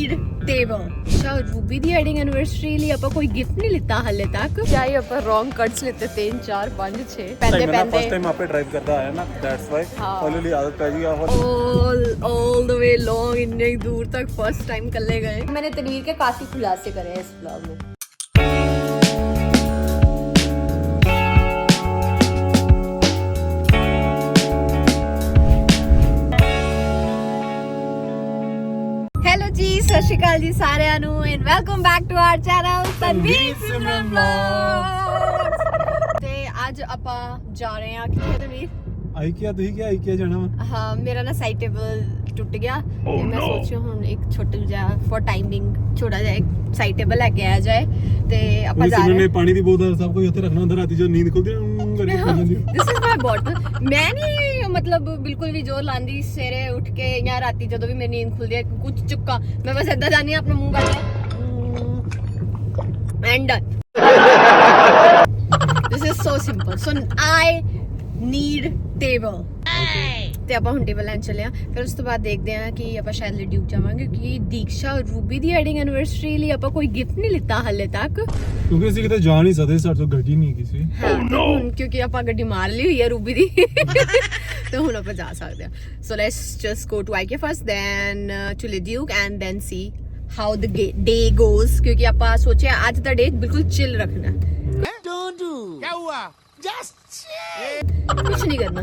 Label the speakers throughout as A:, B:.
A: Need table ਅੱਛਾ Ruby ਦੀ wedding anniversary ਲਈ ਆਪਾਂ ਕੋਈ ਗਿਫਟ ਨਹੀਂ ਲਿੱਤਾ ਹਲੇ ਤੱਕ ਕਿਆ ਹੀ ਆਪਾਂ ਰੌਂਗ ਕੱਟਸ ਲਿੱਤੇ 3 4 5 6 ਪੈਂਦੇ
B: ਫਸਟ ਟਾਈਮ ਆਪੇ ਡਰਾਈਵ ਕਰਦਾ ਆਇਆ ਨਾ ਦੈਟਸ ਵਾਈ ਹੌਲੀ ਆਦਤ ਪੈ ਗਈ
A: all the way long ਇੰਨੇ दूर तक फर्स्ट टाइम कल्ले गए मैंने तनवीर के काफी खुलासे करे हैं इस ब्लॉग में हेलो जी सत श्री अकाल जी सारिਆਂ ਨੂੰ and welcome back to our channel Tanveer Simran vlogs ਤੇ ਅੱਜ ਆਪਾਂ ਜਾ ਰਹੇ ਹਾਂ ਕਿੱਥੇ ਤਨवीर
B: ਆਈਕਿਆ ਤੁਸੀਂ ਕੀ ਆਈਕਿਆ ਜਾਣਾ ਵਾ
A: ਹਾਂ ਮੇਰਾ ਨਾ ਸਾਈਡ ਟੇਬਲ ਟੁੱਟ ਗਿਆ ਤੇ ਮੈਂ ਸੋਚਿਆ ਹੁਣ ਇੱਕ ਛੋਟਾ ਜਿਹਾ ਫॉर ਟਾਈਮਿੰਗ ਛੋਟਾ ਜਿਹਾ ਇੱਕ ਸਾਈਡ ਟੇਬਲ ਲੈ ਕੇ ਆਇਆ ਜਾਏ ਤੇ ਆਪਾਂ ਜਾ ਰਹੇ ਹਾਂ
B: ਪਾਣੀ ਦੀ ਬੋਤਲ ਸਭ ਕੁਝ ਉੱਥੇ ਰੱਖਣਾ ਹੁੰਦਾ ਰਾਤੀ ਜਦੋਂ ਨੀਂਦ ਖੁੱਲਦੀ ਕਰਕੇ ਖਾ ਜਾਂਦੀ
A: ਦਿਸ ਇਜ਼ ਮਾਈ ਬੋਟਲ ਮੈਂ ਨਹੀਂ ਮਤਲਬ ਬਿਲਕੁਲ ਵੀ ਜ਼ੋਰ ਲਾਂਦੀ ਸਵੇਰੇ ਉੱਠ ਕੇ ਜਾਂ ਰਾਤੀ ਜਦੋਂ ਵੀ ਮੇਰੀ ਨੀਂਦ ਖੁੱਲਦੀ ਹੈ ਕੁਝ ਚੁੱਕਾ ਮੈਂ ਬਸ ਏਦਾਂ ਜਾਨੀ ਆਪਣਾ ਮੂੰਹ ਕੱਢ ਲੈ and this is so simple so I need table ਤੇ ਆਪਾਂ ਹੁਣ ਟੇਬਲ ਲੈਣ ਚੱਲੇ ਆ ਫਿਰ ਉਸ ਤੋਂ ਬਾਅਦ ਦੇਖਦੇ ਆ ਕਿ ਆਪਾਂ ਸ਼ਾਇਦ ਲਡਿਊਕ ਜਾਵਾਂਗੇ ਕਿ ਦੀਕਸ਼ਾ ਰੂਬੀ ਦੀ ਵੈਡਿੰਗ ਐਨਿਵਰਸਰੀ ਲਈ ਆਪਾਂ ਕੋਈ ਗਿਫਟ ਨਹੀਂ ਲਿੱਤਾ ਹਲੇ ਤੱਕ
B: ਕਿਉਂਕਿ ਅਸੀਂ ਕਿਤੇ ਜਾ ਨਹੀਂ ਸਕਦੇ ਸਾਡੇ ਤੋਂ ਗੱਡੀ ਨਹੀਂ ਕਿਸੇ
A: ਹੁਣ ਕਿਉਂਕਿ ਆਪਾਂ ਗੱਡੀ ਮਾਰ ਲਈ ਹੋਈ ਹੈ ਰੂਬੀ ਦੀ ਤੇ ਹੁਣ ਆਪਾਂ ਜਾ ਸਕਦੇ ਆ so let's just go to ਆਈਕੇ ਫਰਸਟ ਦੈਨ ਟੂ ਲਡਿਊਕ and then see how the day goes ਕਿਉਂਕਿ ਆਪਾਂ ਸੋਚਿਆ ਅੱਜ ਦਾ ਡੇ ਬਿਲਕੁਲ ਚਿਲ ਰੱਖਣਾ
C: Don't do. क्या हुआ? Just chill.
A: ਕੁਛ ਨਹੀਂ ਕਰਨਾ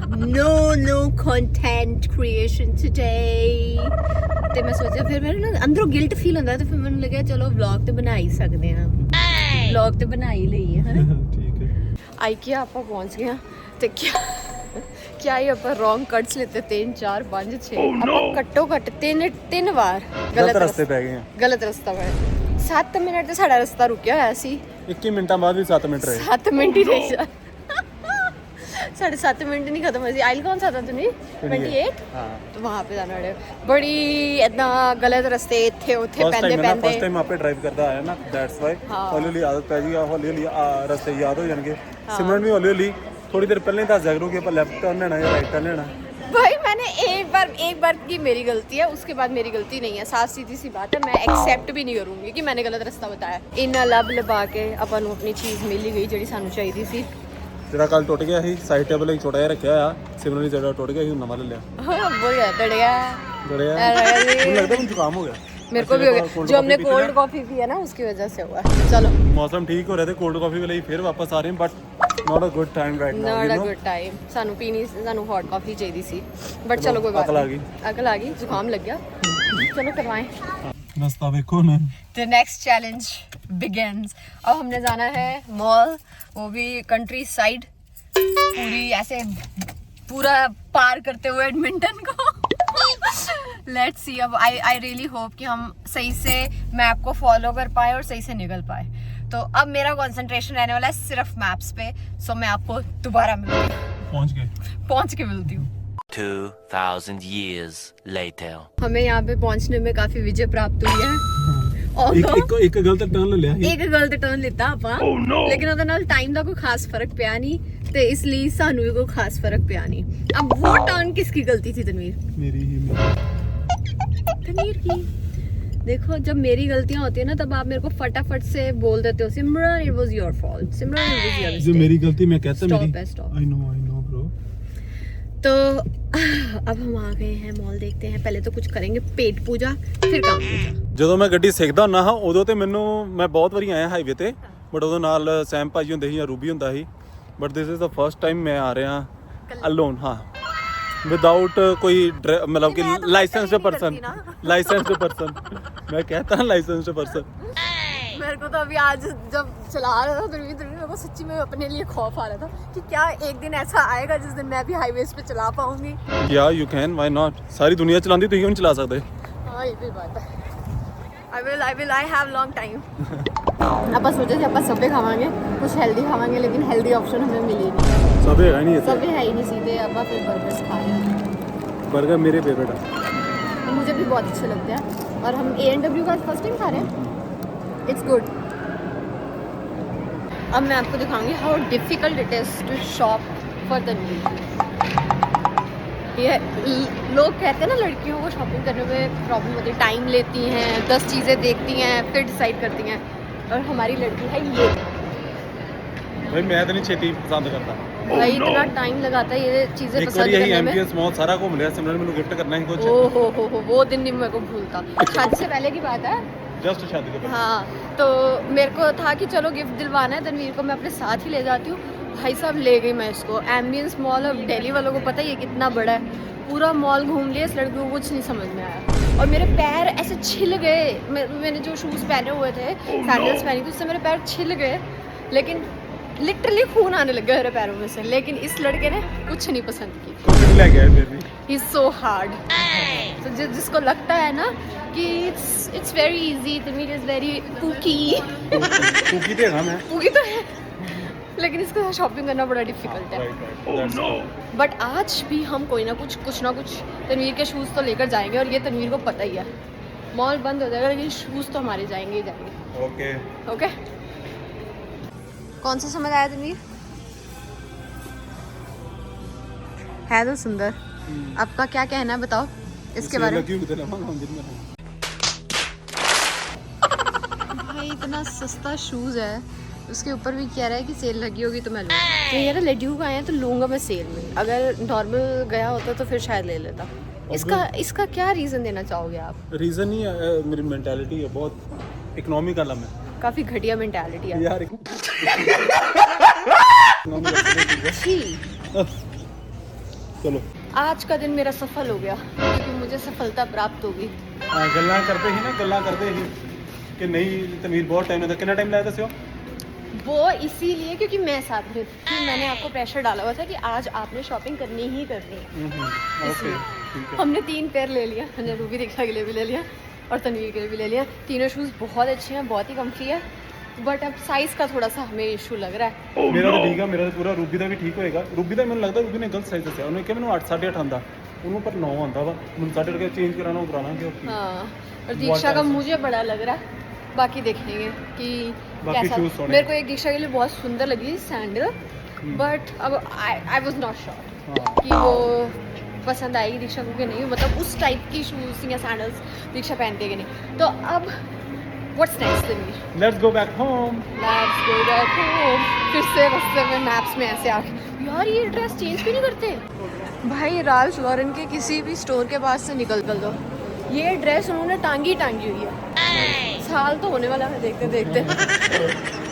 A: no content creation today ਤੇ ਮੈਂ ਸੋਚਿਆ ਫਿਰ ਮੈਨੂੰ ਨਾ ਅੰਦਰੋਂ ਗਿਲਟ ਫੀਲ ਹੁੰਦਾ ਤੇ ਫਿਰ ਮੈਨੂੰ ਲੱਗਿਆ ਚਲੋ ਵਲੌਗ ਤੇ ਬਣਾ ਹੀ ਸਕਦੇ ਆ ਵਲੌਗ ਤੇ ਬਣਾ ਹੀ ਲਈਏ ਹਨਾ
B: ਠੀਕ ਹੈ
A: ਆਈਕਿਆ ਆਪਾਂ ਪਹੁੰਚ ਗਏ ਤੇ ਕਿਆ ਹੀ ਆਪਾਂ ਰੌਂਗ ਕੱਟਸ ਲਿੱਤੇ 3 4 5 6 ਆਪਾਂ ਘੱਟੋ ਘੱਟ ਤਿੰਨ ਵਾਰ
B: ਗਲਤ ਰਸਤੇ ਪੈ ਗਏ ਆ
A: ਗਲਤ ਰਸਤਾ ਪੈ 7 ਮਿੰਟ ਤੇ ਸਾਡਾ ਰਸਤਾ ਰੁਕਿਆ ਹੋਇਆ ਸੀ
B: 21 ਮਿੰਟਾਂ ਬਾਅਦ ਵੀ 7 ਮਿੰਟ ਰਹੇ
A: 7 ਮਿੰਟ ਹੀ ਰਹੀ ਜਾ साढ़े 7 मिनट नहीं खत्म हुई आइल कौन सा था तुमने 28
B: हाँ
A: तो वहाँ पे जाना पड़ेगा बड़ी इतना गलत रास्ते थे उथे पैंदे
B: फर्स्ट टाइम आपे ड्राइव करदा आया ना दैट्स वाई हौली आदत पै गई हौली रास्ते याद हो जाएंगे सिमरन भी हौली थोड़ी देर पहले दस जाया करूँ कि अपन लेफ्ट टर्न लेना या राइट टर्न लेना
A: भाई मैंने एक बार की मेरी गलती है उसके बाद मेरी गलती नहीं है साफ सीधी सी बात है मैं एक्सेप्ट भी नहीं करूँगी कि मैंने गलत रास्ता बताया इन्ना लब लबा के अपन अपनी चीज़ मिल ही गई जी सानू चाहिए सी
B: तेरा कल टुट गया ਸੀ ਸਾਈਡ ਟੇਬਲ ਇੱਕ ਛੋਟਾ ਜਿਹਾ ਰੱਖਿਆ ਆ ਸਿਮਰਨ ਨੇ ਜਿਹੜਾ ਟੁੱਟ ਗਿਆ ਸੀ ਨਵਾਂ ਲੈ ਲਿਆ
A: बोल गया डर गया
B: ਮੈਨੂੰ ਲੱਗਦਾ ਮੈਨੂੰ ਜ਼ੁਕਾਮ ਹੋ ਗਿਆ
A: मेरे को भी हो गया जो हमने कोल्ड कॉफी पी है ना उसकी वजह से हुआ चलो
B: मौसम ठीक हो रहा था कोल्ड कॉफी वाले फिर वापस आ रहे हैं but not a good time right now
A: not a good time सानू पीनी सानू हॉट कॉफी चाहिए सी बट चलो कोई बात नहीं अकल आ गई जुकाम लग गया चलो करवाएं
B: रास्ता देखो ना
A: The next challenge begins अब हमने जाना है मॉल वो भी कंट्री साइड पूरी ऐसे पूरा पार करते हुए एडमिंटन को लेट्स सी अब आई रियली होप कि हम सही से मैप को फॉलो कर पाए और सही से निकल पाए तो अब मेरा कंसंट्रेशन रहने वाला है सिर्फ मैप्स पे सो मैं आपको दोबारा मिलूंगी पहुंच के मिलती हूँ
C: 2000 years later
A: हमें यहाँ पे पहुंचने में काफी विजय प्राप्त हुई है
B: ਇੱਕ ਗਲਤ ਟਰਨ ਲੈ ਲਿਆ
A: ਇੱਕ ਗਲਤ ਟਰਨ ਲਿੱਤਾ ਆਪਾਂ ਲੇਕਿਨ ਉਹਦੇ ਨਾਲ ਟਾਈਮ ਦਾ ਕੋਈ ਖਾਸ ਫਰਕ ਪਿਆ ਨਹੀਂ ਤੇ ਇਸ ਲਈ ਸਾਨੂੰ ਵੀ ਕੋਈ ਖਾਸ ਫਰਕ ਪਿਆ नहीं अब वो टर्न किसकी गलती थी तनवीर
B: मेरी ही
A: तनवीर की देखो जब मेरी गलतियां होती है ना तब आप मेरे को फटाफट से बोल देते हो Simran it was your fault Simran it was your
B: जो
A: मिस्टेक
B: मेरी गलती मैं कहता
A: Stop
B: मेरी
A: है, stop.
B: आई नो ब्रो
A: तो अब हम आ गए हैं मॉल देखते हैं पहले तो कुछ करेंगे पेट पूजा फिर काम पूजा
B: ਜਦੋਂ ਮੈਂ ਗੱਡੀ ਸਿੱਖਦਾ ਹੁੰਦਾ ਹਾਂ ਉਦੋਂ ਤੇ ਮੈਨੂੰ ਮੈਂ ਬਹੁਤ ਵਾਰੀ ਆਇਆ ਹਾਈਵੇ ਤੇ ਬਟ ਉਦੋਂ ਨਾਲ ਸੈਮ ਭਾਜੀ ਹੁੰਦੇ ਸੀ ਜਾਂ ਰੂਬੀ ਹੁੰਦਾ ਸੀ but this is the first time ਮੈਂ ਆ ਰਿਹਾ ਅਲੋਨ ਹਾਂ ਵਿਦਆਊਟ ਕੋਈ मतलब कि लाइसेंस्ड पर्सन मैं कहता हूँ लाइसेंस्ड पर्सन
A: मेरे को तो अभी आज जब चला रहा था मेरे को सच्ची में अपने लिए खौफ आ रहा था कि क्या एक दिन ऐसा आएगा जिस दिन मैं भी हाईवेज पे चला पाऊंगी
B: या यू कैन व्हाई नॉट सारी दुनिया चलाती तुम क्यों नहीं चला सकते
A: हाँ ये भी बात है I have long time ਆਪਾਂ ਸੋਚਿਆ ਸੀ ਆਪਾਂ ਸਭੇ ਖਾਵਾਂਗੇ ਕੁਝ ਹੈਲਦੀ ਖਾਵਾਂਗੇ ਲੇਕਿਨ ਹੈਲਦੀ ਆਪਸ਼ਨ ਹमें ਮਿਲੀ ਨਹੀਂ
B: ਸਭੇ ਹੈ ਨਹੀਂ
A: सभी है ही नहीं सीधे अब फिर बर्गर्स खाए
B: बर्गर मेरे फेवरेट है
A: मुझे भी बहुत अच्छे लगते हैं और हम A&W का फर्स्ट टाइम खा रहे हैं इट्स गुड अब मैं आपको दिखाऊंगी how difficult it is to shop for Tanveer ये लोग कहते हैं ना लड़कियों को शॉपिंग करने में प्रॉब्लम होती है, टाइम लेती हैं, 10 चीज़ें देखती हैं फिर डिसाइड करती हैं, और हमारी लड़की है ये
B: भाई मैं तो नहीं छेती पसंद करता
A: भाई इतना टाइम लगाता है ये चीज़ें
B: एक बार
A: पसंद
B: यही
A: करने में।
B: एमपीएस मॉल सारा घूम लिया सिमरन मैंने गिफ्ट करना है कुछ
A: ओ हो वो दिन नहीं मेरे को भूलता, शादी से पहले की बात है।
B: जस्ट शादी के बाद
A: हाँ तो मेरे को था कि चलो गिफ्ट दिलवाना है, तनवीर को मैं अपने साथ ही ले जाती हूँ। भाई साहब ले गई मैं इसको एम्बियंस मॉल, अब दिल्ली वालों को पता है ये कितना बड़ा है, पूरा मॉल घूम लिया, इस लड़की को कुछ नहीं समझ में आया और मेरे पैर ऐसे छिल गए। मैंने जो शूज़ पहने हुए थे सैंडल्स पहनी थी उससे मेरे पैर छिल गए, लेकिन लिटरली खून आने लग गया मेरे पैरों में से। लेकिन इस लड़के ने कुछ नहीं पसंद की,
B: कुछ ले गया फिर भी
A: ही इज सो हार्ड। तो जिसको लगता है ना कि it's very easy, Tanveer is very pookie
B: cookie देगा मैं
A: पूकी तो है, लेकिन इसके साथ शॉपिंग करना बड़ा डिफिकल्ट है। बट आज भी हम कुछ ना कुछ तनवीर के शूज़ तो लेकर जाएंगे, और ये तनवीर को पता ही है मॉल बंद हो जाएगा लेकिन शूज़ तो हमारे जाएंगे ही जाएंगे।
B: ओके
A: ओके कौन सा समझ आया तनवीर? है तो सुंदर, आपका क्या कहना है बताओ इसके बारे में? भाई इतना सस्ता शूज़ है, उसके ऊपर भी कह रहा है कि सेल लगी होगी तो मैं लूँगा। तो यार लेड्यू का आया तो लूँगा मैं सेल में, अगर नॉर्मल गया होता तो फिर शायद ले लेता। इसका क्या रीज़न देना चाहोगे आप?
B: रीजन ही है मेरी मेंटालिटी है, बहुत इकोनॉमिकल है मैं,
A: काफ़ी घटिया मेंटालिटी है
B: यार
A: अच्छी।
B: चलो
A: आज का दिन मेरा सफल हो गया क्योंकि मुझे सफलता प्राप्त होगी।
B: गल्ला करते ही कि नहीं तनवीर बहुत टाइम लगा, कितना टाइम लगा दस्यो?
A: वो इसीलिए क्योंकि मैं साथ में थी, मैंने आपको प्रेशर डाला हुआ था कि आज आपने शॉपिंग करनी ही करनी है।
B: ओके ठीक है।
A: हमने 3 पेयर ले लिया, हमने रूबी दीक्षा के लिए भी ले लिया और तनवीर के लिए भी ले लिया। तीनों शूज़ बहुत अच्छे हैं, बहुत ही कम्फी है, बट अब साइज़ का थोड़ा सा हमें इशू लग रहा है।
B: मेरा तो ठीक है, मेरा तो पूरा रूबी ਦਾ ਵੀ ਠੀਕ ਹੋਏਗਾ। रूबी ਦਾ ਮੈਨੂੰ ਲੱਗਦਾ रूबी ਨੇ ਗਲਤ ਸਾਈਜ਼ ਦੱਸਿਆ, ਉਹਨੇ ਕਿਹਾ ਮੈਨੂੰ 8 8.5 ਆਂਦਾ, ਉਹਨੂੰ ਪਰ 9 ਆਂਦਾ ਵਾ, ਮੈਨੂੰ 8.5 ਚੇਂਜ ਕਰਾਣਾ ਉਹ ਕਰਾਣਾ ਕਿ
A: हाँ और दीक्षा का मुझे बड़ा लग रहा है, बाकी देखेंगे कि
B: बाकी
A: कैसा।
B: shoes सोने।
A: मेरे को एक दीक्षा के लिए बहुत सुंदर लगी सैंडल, बट अब आई वाज नॉट श्योर कि वो पसंद आएगी दीक्षा को कि नहीं, मतलब उस टाइप की शूज़ या सैंडल्स दीक्षा पहनती है कि नहीं। तो अब what's next Tanveer?
B: Let's go back home.
A: Let's go back home. फिर से रास्ते में मैप्स में ऐसे आके यार ये ड्रेस चेंज क्यों नहीं करते भाई? राल्फ लॉरेन के किसी भी स्टोर के पास से निकल दो, ये ड्रेस उन्होंने टांगी हुई है, साल तो होने वाला है देखते देखते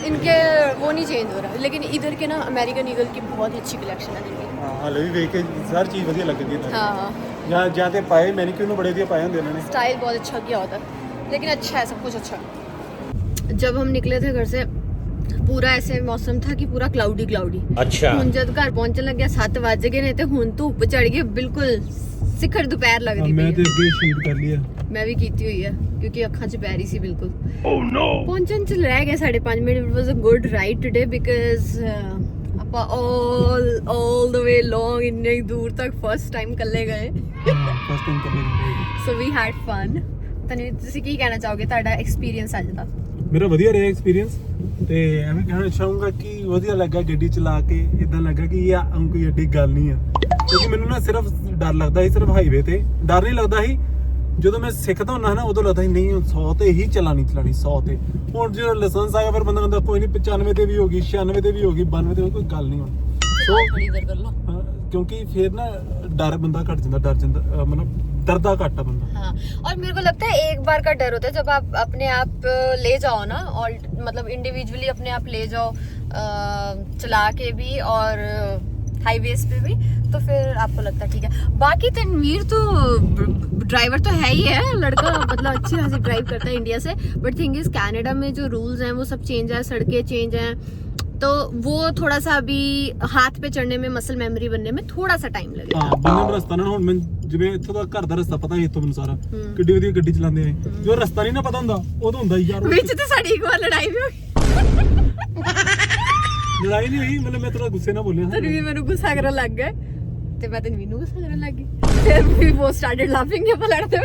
A: इनके वो नहीं चेंज हो रहा। लेकिन इधर के ना अमेरिकन ईगल की बहुत ही अच्छी कलेक्शन है इनकी।
B: ਹਾਲੇ ਵੀ ਵੇਖ ਕੇ ਹਰ ਚੀਜ਼ ਵਧੀਆ ਲੱਗਦੀ ਹੈ।
A: हाँ
B: ਜਾਂ ਤੇ ਪਾਏ ਮੈਨੀਕਿਉਰ ਨੂੰ ਬੜੇ ਵਧੀਆ ਪਾਏ ਹੁੰਦੇ ਇਹਨਾਂ ਨੇ।
A: स्टाइल बहुत अच्छा किया होता है, लेकिन अच्छा है सब कुछ अच्छा। जब हम निकले थे घर से पूरा ऐसे मौसम था कि पूरा क्लाउडी
C: अच्छा
A: ਹੁਣ ਜਦ ਘਰ ਪਹੁੰਚਣ ਲੱਗਿਆ 7 ਵਜ ਗਏ ਨੇ ਤੇ ਹੁਣ ਧੁੱਪ ਚੜ ਗਈ ਬਿਲਕੁਲ ਸਿਖਰ ਦੁਪਹਿਰ ਲੱਗਦੀ
B: ਮੈਂ ਤੇ
A: ਪਈ
B: ਅੱਗੇ ਸ਼ੂਟ ਕਰ ਲਿਆ।
A: ਮੈਂ ਵੀ ਕੀਤੀ ਹੋਈ ਹੈ ਕਿਉਂਕਿ ਅੱਖਾਂ 'ਚ ਪੈ ਰਹੀ ਸੀ ਬਿਲਕੁਲ। ਪਹੁੰਚਣ 'ਚ ਰਹਿ ਗਏ 5.5 minute. It was a good ride today because ਆਪਾਂ all the way long ਇੰਨੇ ਦੂਰ ਤੱਕ ਫਸਟ ਟਾਈਮ ਇਕੱਲੇ ਗਏ।
B: ਫਸਟ ਟਾਈਮ ਕਰ ਲਿਆ।
A: ਸੋ ਵੀ ਹੈਡ ਫਨ। ਤਨਵੀਰ ਤੁਸੀਂ ਕੀ ਕਹਿਣਾ ਚਾਹੋਗੇ, ਤੁਹਾਡਾ ਐਕਸਪੀਰੀਅੰਸ ਅੱਜ ਦਾ?
B: ਮੇਰਾ ਵਧੀਆ ਰਿਹਾ ਐਕਸਪੀਰੀਅੰਸ, ਤੇ ਐਵੇਂ ਕਹਿਣਾ ਚਾਹੂੰਗਾ ਕਿ ਵਧੀਆ ਲੱਗਾ ਗੱਡੀ ਚਲਾ ਕੇ। ਇਦਾਂ ਲੱਗਾ ਕਿ ਇਹ ਕੋਈ ਏਡੀ ਗੱਲ ਨਹੀਂ ਆ, ਕਿਉਂਕਿ ਮੈਨੂੰ ਨਾ ਸਿਰਫ ਡਰ ਲੱਗਦਾ ਸੀ, ਸਿਰਫ ਹਾਈਵੇ ਤੇ ਡਰ ਨਹੀਂ ਲੱਗਦਾ ਸੀ। ਜਦੋਂ ਮੈਂ ਸਿੱਖਦਾ ਹੁੰਦਾ ਨਾ ਉਦੋਂ ਲੱਗਦਾ ਸੀ ਨਹੀਂ 100 ਤੇ ਹੀ ਚਲਾਣੀ 100 ਤੇ। ਹੁਣ ਜਦੋਂ ਲਾਇਸੈਂਸ ਆਇਆ ਫਿਰ ਬੰਦਾ ਕਹਿੰਦਾ ਕੋਈ ਨਹੀਂ 95 ਤੇ ਵੀ ਹੋ ਗਈ, 96 ਤੇ ਵੀ ਹੋ ਗਈ, 92 ਤੇ ਕੋਈ ਗੱਲ ਨਹੀਂ ਹੁਣ। ਸੋ ਕਿਉਂਕਿ ਫਿਰ ਨਾ ਡਰ ਬੰਦਾ ਘਟ ਜਾਂਦਾ, मतलब डरदा घट है बंदा।
A: हाँ, और मेरे को लगता है एक बार का डर होता है जब आप अपने आप ले जाओ ना, और मतलब इंडिविजुअली अपने आप ले जाओ चला के भी और हाईवेज पे भी, तो फिर आपको लगता है ठीक है। बाकी तनवीर तो ड्राइवर तो है ही है, लड़का मतलब अच्छी खासी ड्राइव करता है इंडिया से। बट थिंग इज कनाडा में जो रूल्स हैं वो सब चेंज है, सड़कें चेंज हैं, तो वो थोड़ा सा अभी हाथ पे चढ़ने में, मसल मेमोरी बनने में थोड़ा सा टाइम लगेगा।
B: ਹਾਂ ਬੰਦੇ ਨੂੰ ਰਸਤਾ ਨਾ ਹੁਣ ਮੈਂ ਜਿਵੇਂ ਇੱਥੋਂ ਦਾ ਘਰ ਦਾ ਰਸਤਾ ਪਤਾ ਸੀ, ਇੱਥੋਂ ਮੈਨੂੰ ਸਾਰਾ ਕਿੱਡੀ ਵਧੀਆ ਗੱਡੀ ਚਲਾਉਂਦੇ ਆ। ਜੋ ਰਸਤਾ ਨਹੀਂ ਨਾ ਪਤਾ ਹੁੰਦਾ ਉਦੋਂ ਹੁੰਦਾ ਯਾਰ
A: ਵਿੱਚ ਤੇ ਸਾਡੀ ਇੱਕ ਵਾਰ ਲੜਾਈ ਵੀ ਹੋ ਗਈ।
B: ਲੜਾਈ ਨਹੀਂ ਹੋਈ, मतलब मैं थोड़ा गुस्से ਨਾਲ ਬੋਲਿਆ।
A: ਤਨਵੀਰ ਮੈਨੂੰ ਗੁੱਸਾ ਕਰਨ ਲੱਗ ਗਏ ਤੇ ਮੈਂ ਤਨਵੀਰ ਨੂੰ ਗੁੱਸਾ ਕਰਨ ਲੱਗ ਗਈ। ਫਿਰ ਵੀ ਉਹ ਸਟਾਰਟਡ ਲਾਫਿੰਗ ਕਿ ਆਪਾਂ ਲੜਦੇ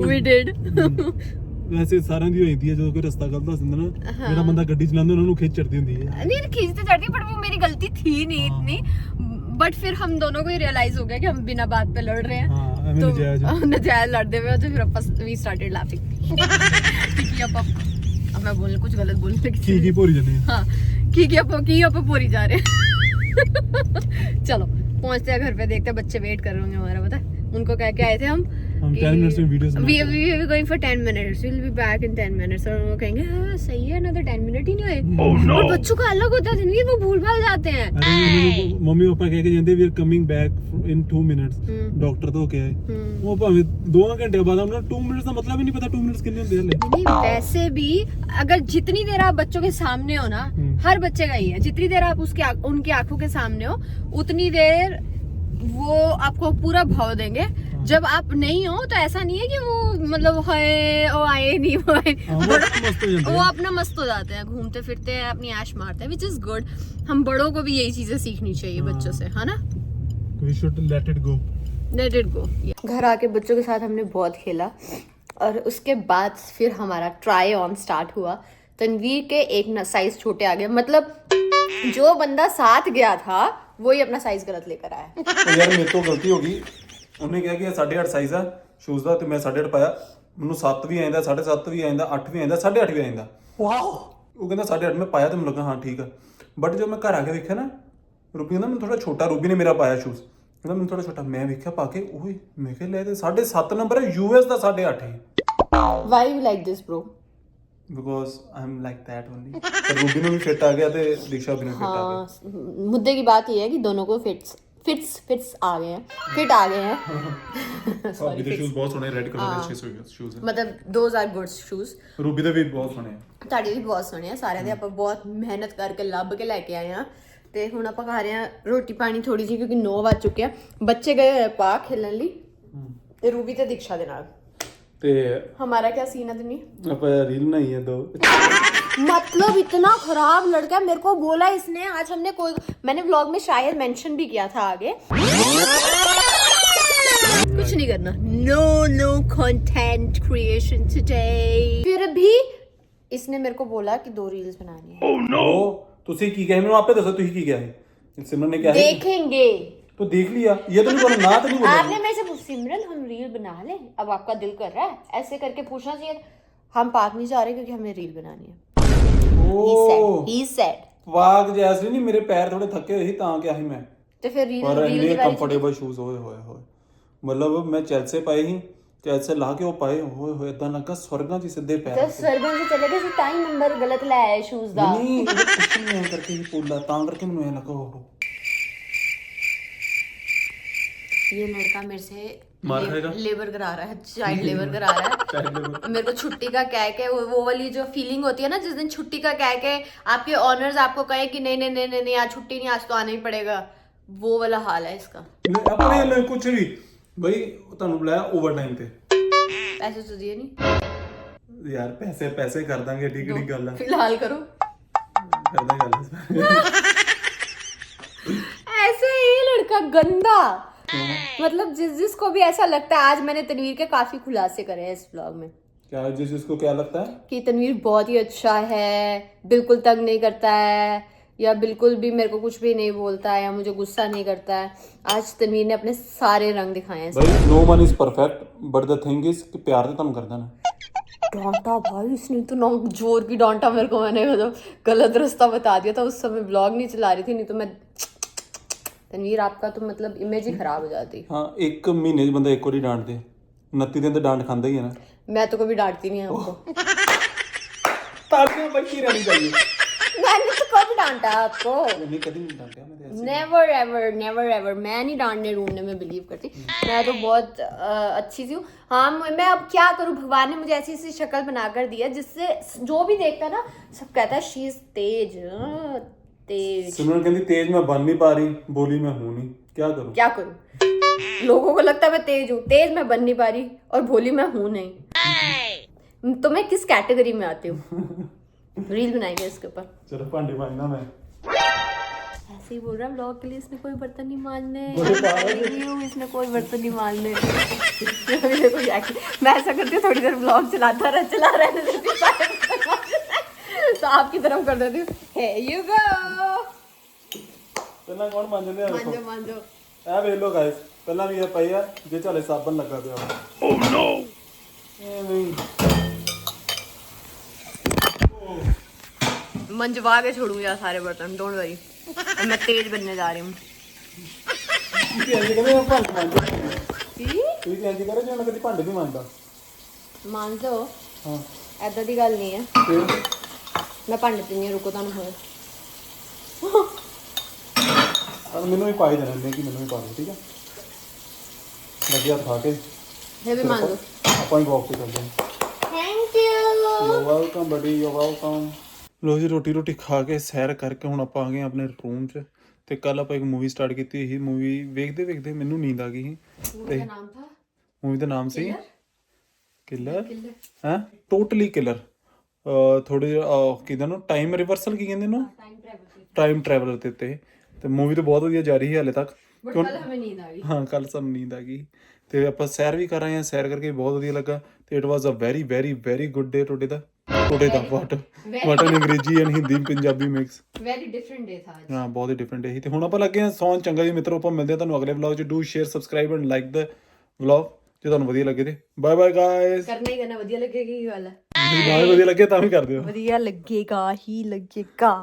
A: ਵੀ ਡਿਡ।
B: ਵੈਸੇ ਸਾਰਿਆਂ ਦੀ ਹੋ ਜਾਂਦੀ ਹੈ ਜਦੋਂ ਕੋਈ ਰਸਤਾ ਗਲਤ ਦੱਸ ਦਿੰਦਾ ਨਾ, ਜਿਹੜਾ ਬੰਦਾ ਗੱਡੀ ਚਲਾਉਂਦਾ ਉਹਨਾਂ ਨੂੰ ਖਿੱਚ ਚੜਦੀ ਹੁੰਦੀ ਹੈ।
A: नहीं खींचते चढ़ती, बट वो मेरी गलती थी नहीं इतनी। बट फिर हम दोनों को ही रियलाइज हो गया कि हम बिना बात पे लड़ रहे हैं।
B: हाँ
A: तो
B: नजायज
A: नजायज लड़ते हुए तो फिर वी स्टार्टेड लाफिंग क्योंकि अब मैं बोलने कुछ गलत बोलने लगी।
B: की पूरी जने
A: हाँ की अब पूरी जा रहे हैं। चलो पहुंचते हैं घर पे, देखते हैं बच्चे वेट कर रहे होंगे हमारा, पता है उनको कह के आए थे हम
B: 10 मिनट्स में videos
A: we are going for 10 minutes, we'll be back in 10 minutes। और वो कहेंगे हाँ सही है ना, तो 10 मिनट ही नहीं हुए। और बच्चों का अलग होता है जिंदगी, वो भूल भाल जाते हैं।
B: अरे मम्मी पापा कह के ਜਾਂਦੇ we are coming back in 2 minutes doctor ਤੋਂ ਕੇ ਆਏ ਉਹ ਭਾਵੇਂ 2 ਘੰਟੇ ਬਾਅਦ ਉਹਨਾਂ 2 ਮਿੰਟਸ ਦਾ ਮਤਲਬ ਹੀ ਨਹੀਂ ਪਤਾ 2 ਮਿੰਟਸ ਕਿੰਨੇ ਹੁੰਦੇ ਹਲੇ।
A: नहीं वैसे भी अगर जितनी देर आप बच्चों के सामने हो ना, हर बच्चे का ही है, जितनी देर आप उनकी आंखों के सामने हो उतनी देर वो आपको पूरा भाव देंगे। जब आप नहीं हो तो ऐसा नहीं है कि वो मतलब है वो आए नहीं वो आए, वो अपना मस्त हो जाते हैं, घूमते फिरते हैं, अपनी ऐश मारते हैं, विच इज गुड। हम बड़ों को भी यही चीजें सीखनी चाहिए बच्चों से, है ना।
B: We should let it go.
A: घर आके बच्चों के साथ हमने बहुत खेला और उसके बाद फिर हमारा ट्राई ऑन स्टार्ट हुआ। तनवीर के एक ना साइज छोटे आ गए, मतलब जो बंदा साथ गया था वही अपना साइज गलत लेकर आया।
B: तो यार मेरे तो गलती हो गई, ਉਹਨੇ ਕਿਹਾ ਕਿ 8.5 ਸਾਈਜ਼ ਆ ਸ਼ੂਜ਼ ਦਾ ਤੇ ਮੈਂ 8.5 ਪਾਇਆ, ਮੈਨੂੰ 7 ਵੀ ਆਇੰਦਾ 7.5 ਵੀ ਆਇੰਦਾ 8 ਵੀ ਆਇੰਦਾ 8.5 ਵੀ ਆਇੰਦਾ। ਵਾਓ ਉਹ ਕਹਿੰਦਾ 8.5 ਮੈਂ ਪਾਇਆ ਤੇ ਮੈਨੂੰ ਲੱਗਾ ਹਾਂ ਠੀਕ ਆ। ਬਟ ਜਦੋਂ ਮੈਂ ਘਰ ਆ ਕੇ ਵੇਖਿਆ ਨਾ ਰੂਬੀ ਕਹਿੰਦਾ ਮੈਨੂੰ ਥੋੜਾ ਛੋਟਾ, ਰੂਬੀ ਨੇ ਮੇਰਾ ਪਾਇਆ ਸ਼ੂਜ਼, ਕਹਿੰਦਾ ਮੈਨੂੰ ਥੋੜਾ ਛੋਟਾ, ਮੈਂ ਵੇਖਿਆ ਪਾ ਕੇ ਓਏ ਮੈਂ ਕਿਹਾ ਲੈ ਤੇ 7.5 ਨੰਬਰ ਹੈ, ਯੂਐਸ ਦਾ 8.5 ਹੈ।
A: Why you like this bro?
B: Because I am like that only. पर रूबी ने भी फिट आ गया थे, दीक्षा भी ने फिट आ गया।
A: मुद्दे की बात ये है कि दोनों को फिट्स आ गए हैं, फिट आ गए हैं।
B: सॉरी भी शूज बहुत सोने रेड कलर के शूज है,
A: मतलब those are good shoes.
B: Ruby दे भी बहुत सोने हैं,
A: ਤੁਹਾਡੇ ਵੀ ਬਹੁਤ ਸੋਹਣੇ ਆ, ਸਾਰਿਆਂ ਦੇ ਆਪਾਂ ਬਹੁਤ ਮਿਹਨਤ ਕਰਕੇ ਲੱਭ ਕੇ ਲੈ ਕੇ ਆਏ ਆ। ਤੇ ਹੁਣ ਆਪਾਂ ਖਾ ਰਹੇ ਆ ਰੋਟੀ ਪਾਣੀ ਥੋੜੀ ਜਿਹੀ, ਕਿਉਂਕਿ 9 ਵੱਜ ਚੁੱਕੇ ਆ। ਬੱਚੇ ਗਏ ਹੋਏ ਪਾਰਕ ਖੇਲਣ ਲਈ ਤੇ ਰੂਬੀ ਤੇ ਦੀक्षा ਦੇ ਨਾਲ।
B: ਤੇ
A: हमारा क्या सीन है दनी?
B: ਆਪਾਂ रील बनाई है 2।
A: मतलब इतना खराब लड़का, मेरे को बोला इसने आज हमने कोई, मैंने व्लॉग में शायद मेंशन भी किया था आगे। कुछ नहीं करना, नो कंटेंट क्रिएशन टुडे। फिर भी इसने मेरे को बोला कि 2 रील्स बनानी है।
B: ओह नो ਤੁਸੀਂ ਕੀ ਕਹੇ ਮੈਨੂੰ ਆਪੇ ਦੱਸੋ, ਤੁਸੀਂ ਕੀ ਕਿਹਾ ਹੈ? सिमरन ने क्या है
A: देखेंगे
B: तो देख लिया, ये तो नहीं बोला ना, तो नहीं बोला
A: आपने मेरे से पूछा सिमरन हम रील बना लें, अब आपका दिल कर रहा है, ऐसे करके पूछना चाहिए। हम पार्क नहीं जा रहे क्योंकि हमें रील बनानी है। He said
B: वाग जैसे नहीं, मेरे पैर थोड़े थके हुए थे तां क्या ही मैं,
A: तो फिर रील
B: पर
A: रील
B: इतने कंफर्टेबल शूज होए होए मतलब मैं चेल्से पाए ही, चेल्से ला के वो पाए होए होए इतना लगा स्वर्गां च सीधे पैर।
A: तो सरगन से चले गए, टाइम नंबर गलत लाया शूज दा।
B: नहीं कुछ नहीं करके ही बोला तां करके मैंने लगा हो
A: ये लड़का मेरे से
B: मार खाएगा?
A: लेबर करा रहा है, चाइल्ड लेबर करा रहा है। मेरे को छुट्टी का कह के वो वाली जो फीलिंग होती है ना, जिस दिन छुट्टी का कह के आपके ऑनर्स आपको कहे कि नहीं नहीं नहीं नहीं, नहीं आज छुट्टी नहीं, आज तो आना ही पड़ेगा, वो वाला हाल है इसका।
B: अपने लिए कुछ भी भाई ਤੁਹਾਨੂੰ ਬੁਲਾਇਆ ਓਵਰ ਟਾਈਮ ਤੇ
A: पैसे तो दिए नहीं
B: यार, पैसे कर ਦਾਂਗੇ, ਠੀਕ ਠੀਕ ਗੱਲ ਆ,
A: फिलहाल करो
B: ਕਰਦਾ ਗੱਲ।
A: ऐसे ही लड़का गंदा, मतलब जिसको भी ऐसा लगता है। आज मैंने तनवीर के काफी खुलासे करे हैं इस व्लॉग में।
B: क्या जिसको क्या लगता है
A: कि तनवीर बहुत ही अच्छा है, बिल्कुल तंग नहीं करता है, या बिल्कुल भी मेरे को कुछ भी नहीं बोलता है, या मुझे गुस्सा नहीं करता है। आज तनवीर ने अपने सारे रंग दिखाए हैं।
B: भाई no one is perfect but the thing is कि प्यार तो तुम करता ना।
A: डांटा भाई इसने तो ना जोर की डांटा मेरे को, मैंने मतलब गलत रास्ता बता दिया था। उस समय ब्लॉग नहीं चला रही थी, नहीं तो मैं तनवीर आपका तो मतलब इमेज ही खराब हो जाती।
B: हाँ, एक महीने च बंदा एक बार डांट दे, 29 दिन तो डांट खांदा ही है ना।
A: मैं तो कभी डांटती नहीं है आपको।
B: तालियां बची रहनी चाहिए।
A: मैंने तो कभी डांटा आपको?
B: मैंने कभी नहीं डांटा, मैं तो ऐसे
A: नेवर एवर मैं नहीं डांटने रूठने में बिलीव करती। मैं तो बहुत अच्छी सी हूँ। हाँ, मैं अब क्या करूँ, भगवान ने मुझे ऐसी ऐसी शक्ल बनाकर दी है जिससे जो भी देखता है ना सब कहता है शी इज तेज तेज।
B: सिमरन कहती तेज मैं बन नहीं पा रही, बोली मैं हूँ नहीं, क्या करूँ?
A: लोगों को लगता है मैं तेज हूँ, तेज मैं बन नहीं पा रही, और भोली मैं हूँ नहीं। तो मैं किस कैटेगरी में आती हूँ? रील बनाएंगे इसके ऊपर।
B: चलो भांडे मांजना मैं
A: ऐसे ही बोल रहा है व्लॉग के लिए, इसने कोई बर्तन नहीं मांजने, इसने कोई बर्तन नहीं मांजने। मैं ऐसा करती हूँ, थोड़ी देर व्लॉग चला रहने तो आपकी तरफ कर देती हूँ। Here you go।
B: ਪਹਿਲਾਂ ਕੌਣ ਮੰਨਦੇ ਆ ਵੇਖੋ
A: मांजो
B: ਇਹ ਵੇਖ ਲਓ ਗਾਇਸ ਪਹਿਲਾਂ ਵੀ ਇਹ ਪਈ ਆ ਜੇ ਝਾਲੇ ਸਾਬਣ ਲੱਗਾ ਪਿਆ ਓ ਨੋ ਇਹ ਨਹੀਂ
A: मंजवा के छोड़ूंगा सारे बर्तन डोंट वरी और मैं तेज बनने जा रही हूँ
B: ਤੁਸੀਂ ਇੰਜ ਕਹਿੰਦੇ ਆ ਭਾਂਡੇ ਮੰਨਦੇ ਤੁਸੀਂ ਇੰਜ ਕਰੇ ਜਿਵੇਂ ਮੈਂ ਕਦੀ ਭਾਂਡੇ ਨਹੀਂ ਮੰਨਦਾ
A: मानते हो
B: ਹਾਂ
A: ऐदा दी गल नहीं है
B: ਫਿਰ
A: मैं भांडे ते नहीं रुको तुहानू होर
B: ਤਾਂ ਮੈਨੂੰ ਵੀ ਪਾਈ ਦੇਣਾ ਨਹੀਂ ਕਿ ਮੈਨੂੰ ਵੀ ਪਾ ਦਿਓ ਠੀਕ ਹੈ ਵਧੀਆ ਖਾ ਕੇ
A: ये भी मान दो
B: ਆਪਾਂ ਹੀ ਵਾਕ ਤੇ ਚੱਲਦੇ ਹਾਂ
A: thank you
B: you welcome buddy you welcome ਲੋ ਜੀ ਰੋਟੀ ਖਾ ਕੇ ਸੈਰ ਕਰਕੇ ਹੁਣ ਆਪਾਂ ਆ ਗਏ ਆਪਣੇ ਰੂਮ 'ਚ ਤੇ ਕੱਲ ਆਪਾਂ ਇੱਕ ਮੂਵੀ ਸਟਾਰਟ ਕੀਤੀ ਸੀ ਮੂਵੀ ਵੇਖਦੇ ਮੈਨੂੰ ਨੀਂਦ ਆ ਗਈ ਸੀ ਤੇ
A: नाम था
B: ਮੂਵੀ ਦਾ ਨਾਮ ਸੀ ਕਿਲਰ
A: किलर
B: ਹੈ ਟੋਟਲੀ ਕਿਲਰ ਥੋੜੇ ਕਿਦਾਂ ਨੂੰ ਟਾਈਮ ਰਿਵਰਸਲ ਕੀ ਕਹਿੰਦੇ ਨੂੰ
A: टाइम ट्रैवल
B: ਟਾਈਮ ਟਰੈਵਲਰ ਤੇ ਤੇ ਮੂਵੀ ਤਾਂ ਬਹੁਤ ਵਧੀਆ ਜਾ ਰਹੀ ਹੈ ਹਾਲੇ ਤੱਕ
A: बट कल हमें नींद आ गई
B: ਹਾਂ ਕੱਲ ਸਾਨੂੰ ਨੀਂਦ ਆ ਗਈ ਤੇ ਆਪਾਂ ਸੈਰ ਵੀ ਕਰ ਰਹੇ ਹਾਂ ਸੈਰ ਕਰਕੇ ਬਹੁਤ ਵਧੀਆ ਲੱਗਾ ਤੇ it was a very very very good day today ਦਾ what in Angrezi and Hindi Punjabi mix
A: very different day था आज
B: ਹਾਂ ਬਹੁਤ ਹੀ ਡਿਫਰੈਂਟ ਹੈ ਤੇ ਹੁਣ ਆਪਾਂ ਲੱਗੇ ਹਾਂ ਸੌਣ ਚੰਗਾ ਜੀ ਮਿੱਤਰੋ ਆਪਾਂ ਮਿਲਦੇ ਹਾਂ ਤੁਹਾਨੂੰ ਅਗਲੇ ਵਲੌਗ 'ਚ do share subscribe and like the vlog ਜੇ ਤੁਹਾਨੂੰ ਵਧੀਆ ਲੱਗੇ ਤੇ ਬਾਏ ਬਾਏ ਗਾਇਸ
A: करना ही करना वधिया लगेगा की गल है
B: ਜੇ ਨਾ ਵੀ ਵਧੀਆ ਲੱਗੇ ਤਾਂ ਵੀ ਕਰ ਦਿਓ
A: वधिया लगेगा ही लगेगा